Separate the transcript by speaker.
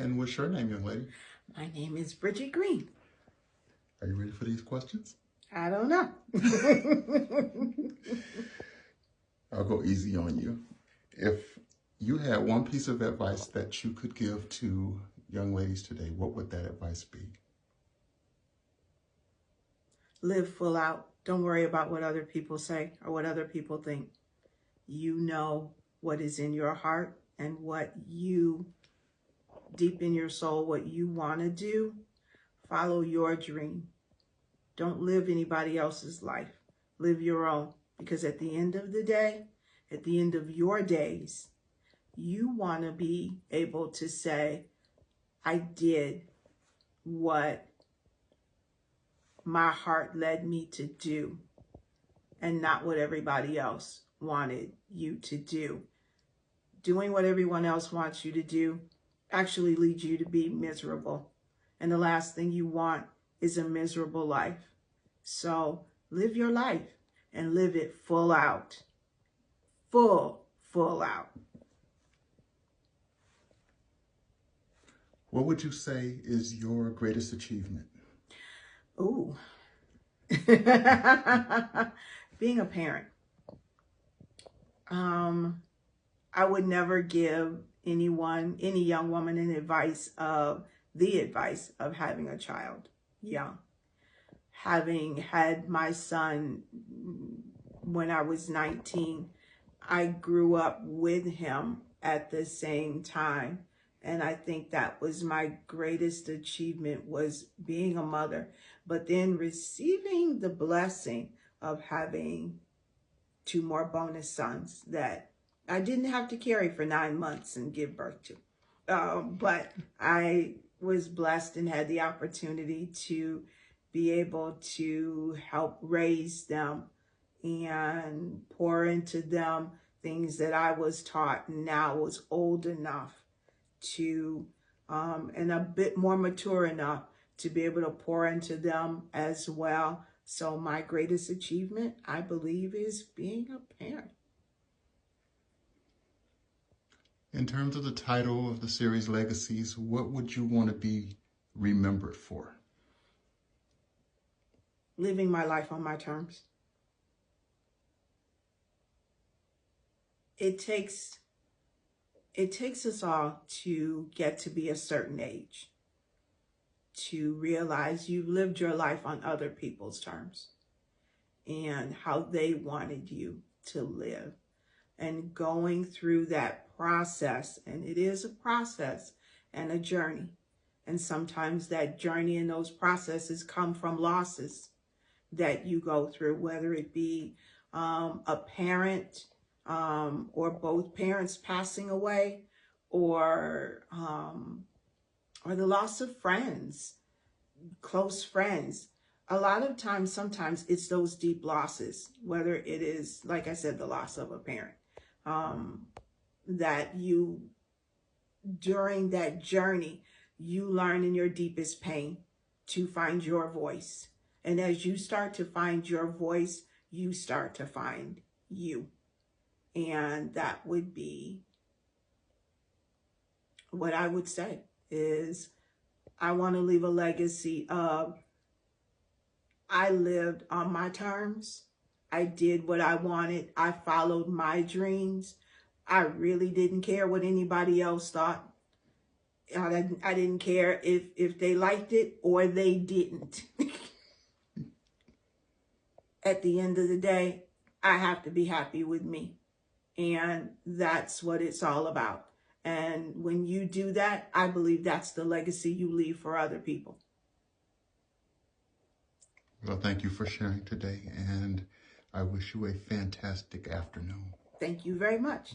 Speaker 1: And what's your name, young lady?
Speaker 2: My name is Bridget Green.
Speaker 1: Are you ready for these questions?
Speaker 2: I don't know.
Speaker 1: I'll go easy on you. If you had one piece of advice that you could give to young ladies today, what would that advice be?
Speaker 2: Live full out. Don't worry about what other people say or what other people think. You know what is in your heart and what you, deep in your soul, what you want to do. Follow your dream. Don't live anybody else's life. Live your own. Because at the end of the day, at the end of your days, you want to be able to say, I did what my heart led me to do and not what everybody else wanted you to do. Doing what everyone else wants you to do actually leads you to be miserable. And the last thing you want is a miserable life. So live your life and live it full out. Full out.
Speaker 1: What would you say is your greatest achievement?
Speaker 2: Ooh. Being a parent. I would never give anyone, any young woman, the advice of having a child young. Having had my son when I was 19, I grew up with him at the same time. And I think that was my greatest achievement, was being a mother, but then receiving the blessing of having 2 more bonus sons that I didn't have to carry for 9 months and give birth to. But I was blessed and had the opportunity to be able to help raise them and pour into them things that I was taught and now was old enough to, and a bit more mature enough to be able to pour into them as well. So my greatest achievement, I believe, is being a parent.
Speaker 1: In terms of the title of the series, Legacies, what would you want to be remembered for?
Speaker 2: Living my life on my terms. It takes us all to get to be a certain age to realize you've lived your life on other people's terms and how they wanted you to live. And going through that process, and it is a process and a journey. And sometimes that journey and those processes come from losses that you go through, whether it be a parent or both parents passing away, or the loss of friends, close friends. A lot of times, sometimes it's those deep losses, whether it is, like I said, the loss of a parent, that you, during that journey, you learn in your deepest pain to find your voice. And as you start to find your voice, you start to find you. And that would be what I would say is, I want to leave a legacy of, I lived on my terms. I did what I wanted. I followed my dreams. I really didn't care what anybody else thought. I didn't care if they liked it or they didn't. At the end of the day, I have to be happy with me. And that's what it's all about. And when you do that, I believe that's the legacy you leave for other people.
Speaker 1: Well, thank you for sharing today, and I wish you a fantastic afternoon.
Speaker 2: Thank you very much.